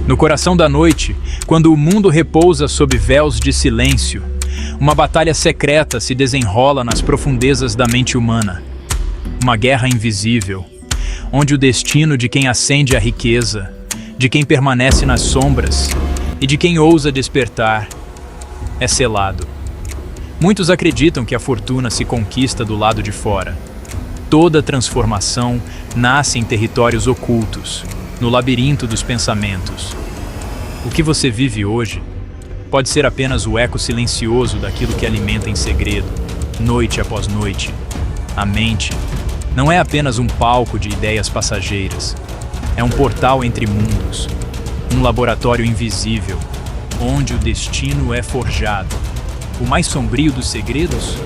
No coração da noite, quando o mundo repousa sob véus de silêncio, uma batalha secreta se desenrola nas profundezas da mente humana. Uma guerra invisível, onde o destino de quem ascende à riqueza, de quem permanece nas sombras e de quem ousa despertar é selado. Muitos acreditam que a fortuna se conquista do lado de fora. Toda transformação nasce em territórios ocultos, no labirinto dos pensamentos. O que você vive hoje pode ser apenas o eco silencioso daquilo que alimenta em segredo, noite após noite. A mente não é apenas um palco de ideias passageiras. É um portal entre mundos, um laboratório invisível, onde o destino é forjado. O mais sombrio dos segredos?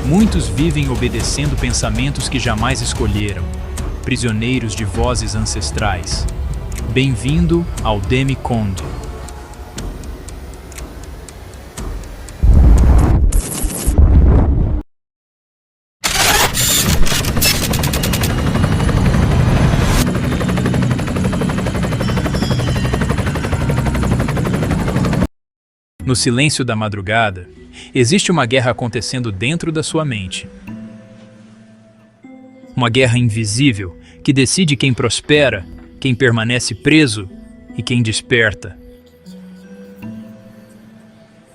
Muitos vivem obedecendo pensamentos que jamais escolheram, prisioneiros de vozes ancestrais. Bem-vindo ao Demiconde. No silêncio da madrugada, existe uma guerra acontecendo dentro da sua mente. Uma guerra invisível que decide quem prospera, quem permanece preso e quem desperta.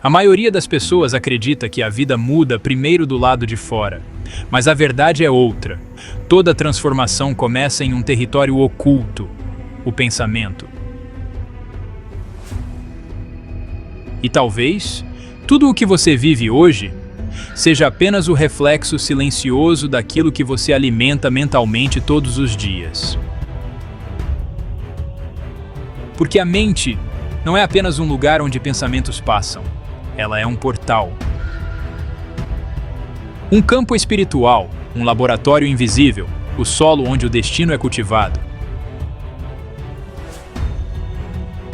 A maioria das pessoas acredita que a vida muda primeiro do lado de fora, mas a verdade é outra. Toda transformação começa em um território oculto, o pensamento. E talvez tudo o que você vive hoje seja apenas o reflexo silencioso daquilo que você alimenta mentalmente todos os dias. Porque a mente não é apenas um lugar onde pensamentos passam, ela é um portal. Um campo espiritual, um laboratório invisível, o solo onde o destino é cultivado.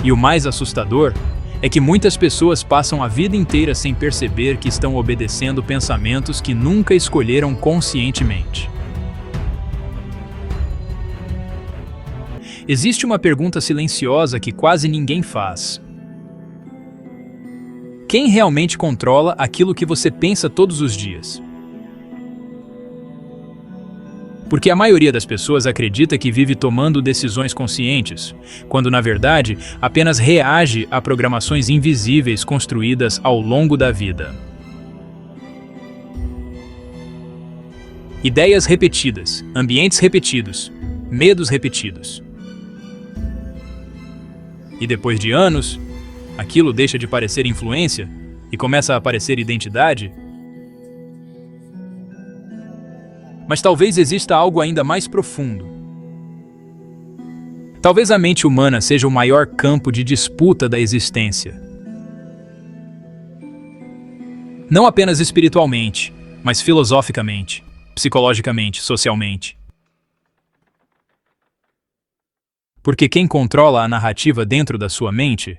E o mais assustador é que muitas pessoas passam a vida inteira sem perceber que estão obedecendo pensamentos que nunca escolheram conscientemente. Existe uma pergunta silenciosa que quase ninguém faz. Quem realmente controla aquilo que você pensa todos os dias? Porque a maioria das pessoas acredita que vive tomando decisões conscientes, quando na verdade apenas reage a programações invisíveis construídas ao longo da vida. Ideias repetidas, ambientes repetidos, medos repetidos. E depois de anos, aquilo deixa de parecer influência e começa a parecer identidade. Mas talvez exista algo ainda mais profundo. Talvez a mente humana seja o maior campo de disputa da existência. Não apenas espiritualmente, mas filosoficamente, psicologicamente, socialmente. Porque quem controla a narrativa dentro da sua mente,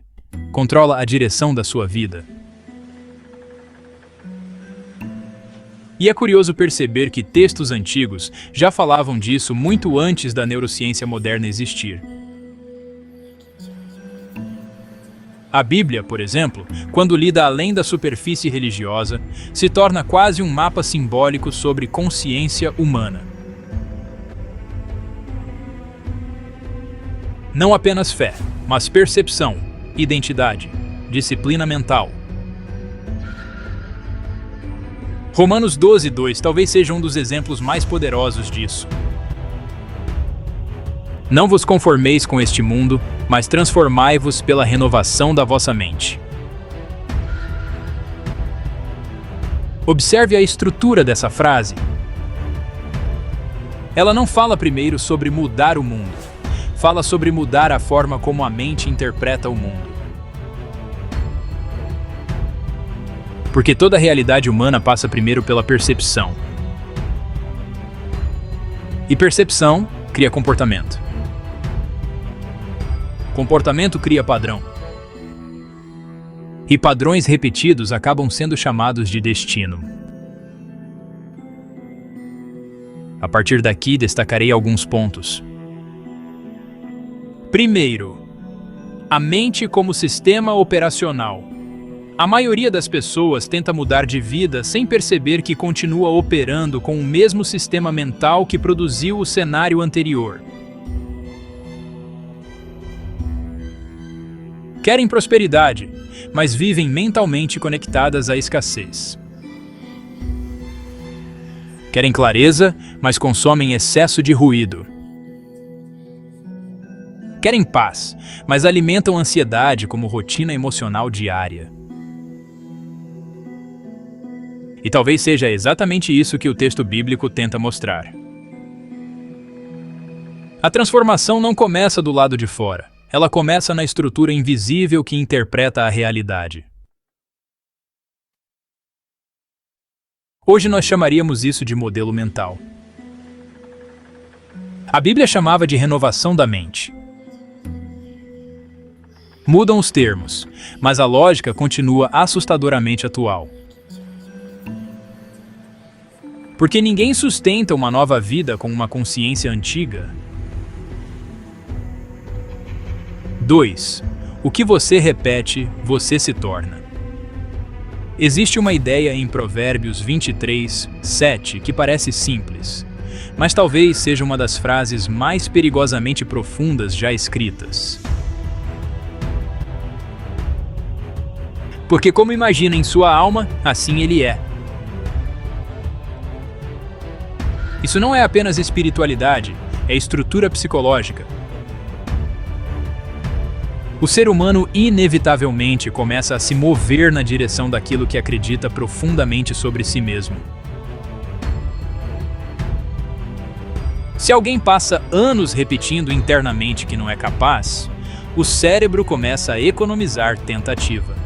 controla a direção da sua vida. E é curioso perceber que textos antigos já falavam disso muito antes da neurociência moderna existir. A Bíblia, por exemplo, quando lida além da superfície religiosa, se torna quase um mapa simbólico sobre consciência humana. Não apenas fé, mas percepção, identidade, disciplina mental. Romanos 12:2 talvez seja um dos exemplos mais poderosos disso. Não vos conformeis com este mundo, mas transformai-vos pela renovação da vossa mente. Observe a estrutura dessa frase. Ela não fala primeiro sobre mudar o mundo, fala sobre mudar a forma como a mente interpreta o mundo. Porque toda a realidade humana passa primeiro pela percepção. E percepção cria comportamento. Comportamento cria padrão. E padrões repetidos acabam sendo chamados de destino. A partir daqui, destacarei alguns pontos. Primeiro, A mente como sistema operacional. A maioria das pessoas tenta mudar de vida sem perceber que continua operando com o mesmo sistema mental que produziu o cenário anterior. Querem prosperidade, mas vivem mentalmente conectadas à escassez. Querem clareza, mas consomem excesso de ruído. Querem paz, mas alimentam ansiedade como rotina emocional diária. E talvez seja exatamente isso que o texto bíblico tenta mostrar. A transformação não começa do lado de fora. Ela começa na estrutura invisível que interpreta a realidade. Hoje nós chamaríamos isso de modelo mental. A Bíblia chamava de renovação da mente. Mudam os termos, mas a lógica continua assustadoramente atual. Porque ninguém sustenta uma nova vida com uma consciência antiga. 2. O que você repete, você se torna. Existe uma ideia em Provérbios 23, 7 que parece simples, mas talvez seja uma das frases mais perigosamente profundas já escritas. Porque como imagina em sua alma, assim ele é. Isso não é apenas espiritualidade, é estrutura psicológica. O ser humano inevitavelmente começa a se mover na direção daquilo que acredita profundamente sobre si mesmo. Se alguém passa anos repetindo internamente que não é capaz, o cérebro começa a economizar tentativa.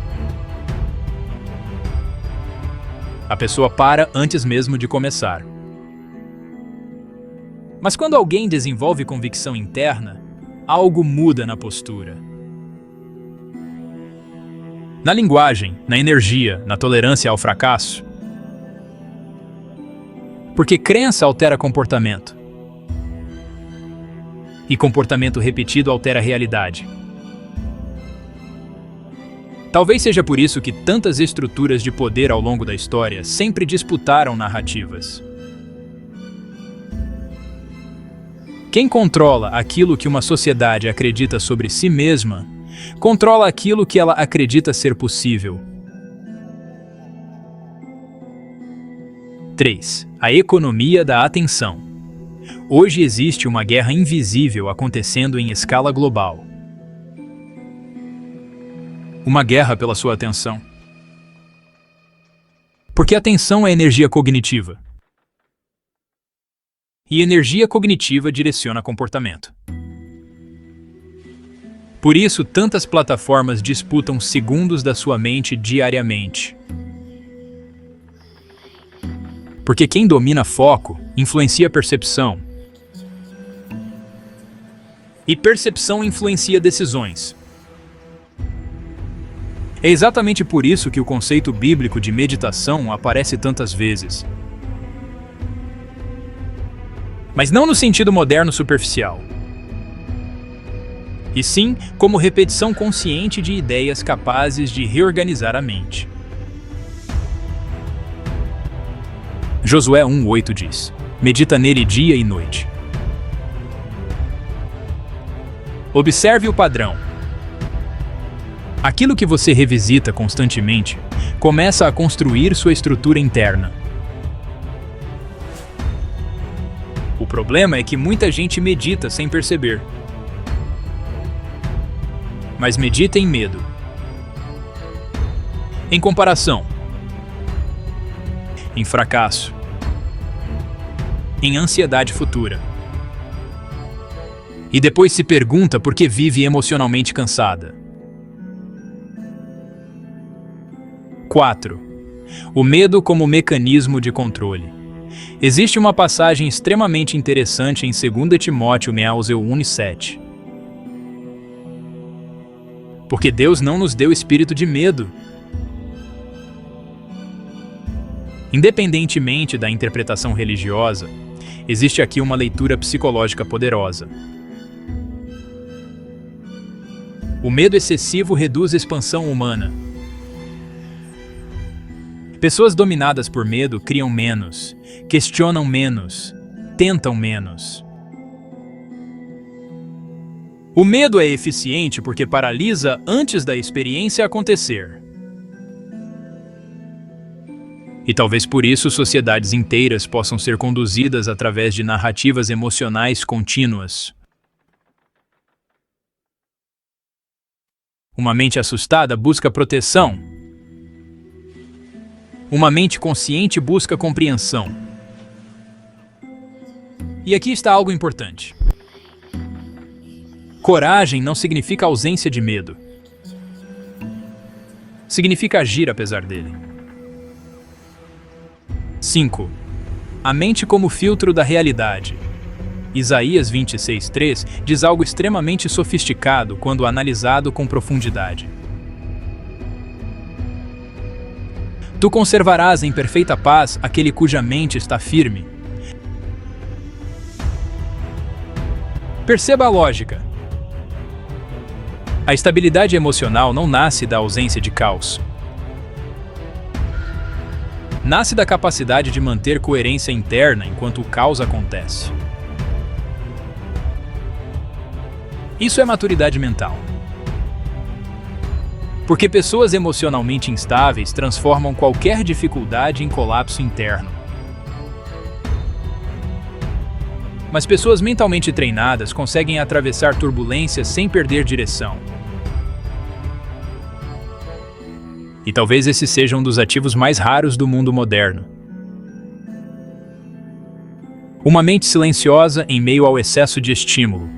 A pessoa para antes mesmo de começar. Mas quando alguém desenvolve convicção interna, algo muda na postura. Na linguagem, na energia, na tolerância ao fracasso. Porque crença altera comportamento. E comportamento repetido altera a realidade. Talvez seja por isso que tantas estruturas de poder ao longo da história sempre disputaram narrativas. Quem controla aquilo que uma sociedade acredita sobre si mesma, controla aquilo que ela acredita ser possível. 3. A economia da atenção. Hoje existe uma guerra invisível acontecendo em escala global. Uma guerra pela sua atenção. Porque a atenção é energia cognitiva. E energia cognitiva direciona comportamento. Por isso, tantas plataformas disputam segundos da sua mente diariamente. Porque quem domina foco influencia percepção. E percepção influencia decisões. É exatamente por isso que o conceito bíblico de meditação aparece tantas vezes. Mas não no sentido moderno superficial. E sim como repetição consciente de ideias capazes de reorganizar a mente. Josué 1:8 diz: medita nele dia e noite. Observe o padrão. Aquilo que você revisita constantemente começa a construir sua estrutura interna. O problema é que muita gente medita sem perceber. Mas medita em medo. Em comparação. Em fracasso. Em ansiedade futura. E depois se pergunta por que vive emocionalmente cansada. 4. O medo como mecanismo de controle. Existe uma passagem extremamente interessante em 2 Timóteo 1:7. Porque Deus não nos deu espírito de medo. Independentemente da interpretação religiosa, existe aqui uma leitura psicológica poderosa. O medo excessivo reduz a expansão humana. Pessoas dominadas por medo criam menos, questionam menos, tentam menos. O medo é eficiente porque paralisa antes da experiência acontecer. E talvez por isso sociedades inteiras possam ser conduzidas através de narrativas emocionais contínuas. Uma mente assustada busca proteção. Uma mente consciente busca compreensão. E aqui está algo importante. Coragem não significa ausência de medo. Significa agir apesar dele. 5. A mente como filtro da realidade. Isaías 26:3 diz algo extremamente sofisticado quando analisado com profundidade. Tu conservarás em perfeita paz aquele cuja mente está firme. Perceba a lógica. A estabilidade emocional não nasce da ausência de caos. Nasce da capacidade de manter coerência interna enquanto o caos acontece. Isso é maturidade mental. Porque pessoas emocionalmente instáveis transformam qualquer dificuldade em colapso interno. Mas pessoas mentalmente treinadas conseguem atravessar turbulências sem perder direção. E talvez esse seja um dos ativos mais raros do mundo moderno. Uma mente silenciosa em meio ao excesso de estímulo.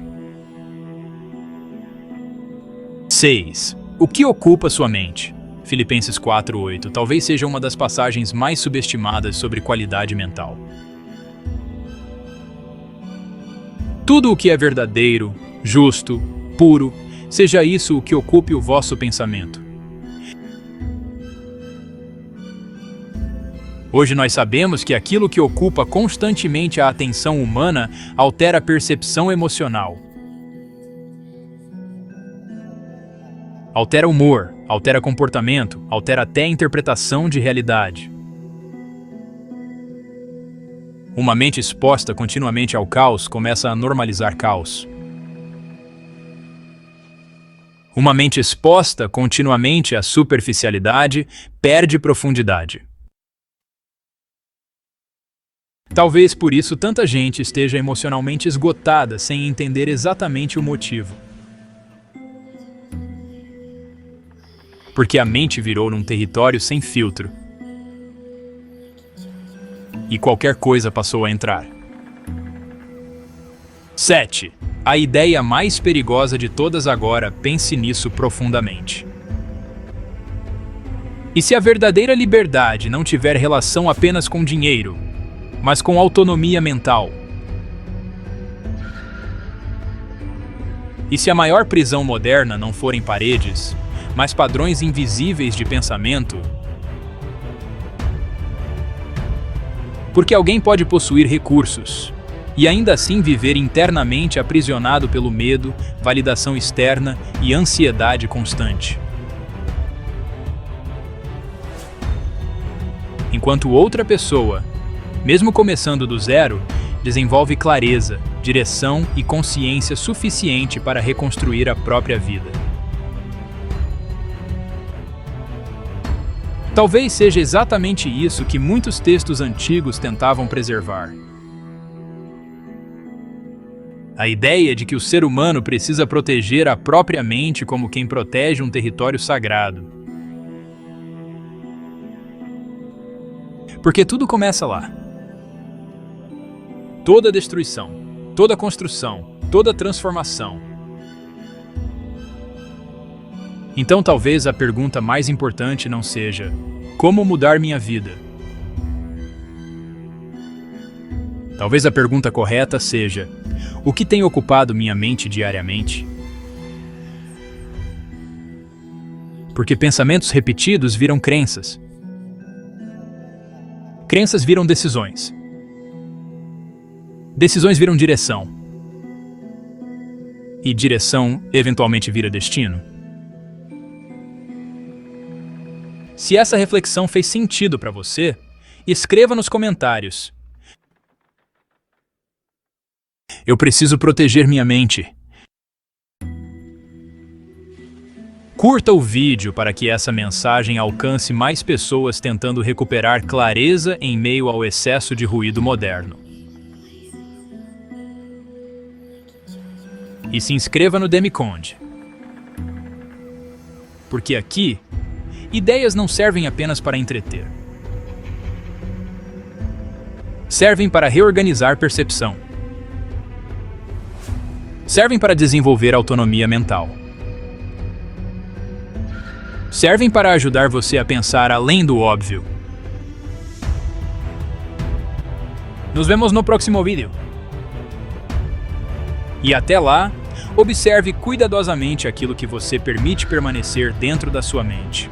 6. O que ocupa sua mente? Filipenses 4:8 talvez seja uma das passagens mais subestimadas sobre qualidade mental. Tudo o que é verdadeiro, justo, puro, seja isso o que ocupe o vosso pensamento. Hoje nós sabemos que aquilo que ocupa constantemente a atenção humana altera a percepção emocional. Altera o humor, altera comportamento, altera até a interpretação de realidade. Uma mente exposta continuamente ao caos começa a normalizar caos. Uma mente exposta continuamente à superficialidade perde profundidade. Talvez por isso tanta gente esteja emocionalmente esgotada sem entender exatamente o motivo. Porque a mente virou num território sem filtro. E qualquer coisa passou a entrar. 7. A ideia mais perigosa de todas agora, pense nisso profundamente. E se a verdadeira liberdade não tiver relação apenas com dinheiro, mas com autonomia mental? E se a maior prisão moderna não forem paredes, mas padrões invisíveis de pensamento? Porque alguém pode possuir recursos e ainda assim viver internamente aprisionado pelo medo, validação externa e ansiedade constante. Enquanto outra pessoa, mesmo começando do zero, desenvolve clareza, direção e consciência suficiente para reconstruir a própria vida. Talvez seja exatamente isso que muitos textos antigos tentavam preservar. A ideia de que o ser humano precisa proteger a própria mente como quem protege um território sagrado. Porque tudo começa lá. Toda destruição, toda construção, toda transformação. Então talvez a pergunta mais importante não seja: como mudar minha vida? Talvez a pergunta correta seja: o que tem ocupado minha mente diariamente? Porque pensamentos repetidos viram crenças. Crenças viram decisões. Decisões viram direção. E direção eventualmente vira destino. Se essa reflexão fez sentido para você, escreva nos comentários. Eu preciso proteger minha mente. Curta o vídeo para que essa mensagem alcance mais pessoas tentando recuperar clareza em meio ao excesso de ruído moderno. E se inscreva no Demiconde. Porque aqui, ideias não servem apenas para entreter. Servem para reorganizar percepção. Servem para desenvolver autonomia mental. Servem para ajudar você a pensar além do óbvio. Nos vemos no próximo vídeo. E até lá, observe cuidadosamente aquilo que você permite permanecer dentro da sua mente.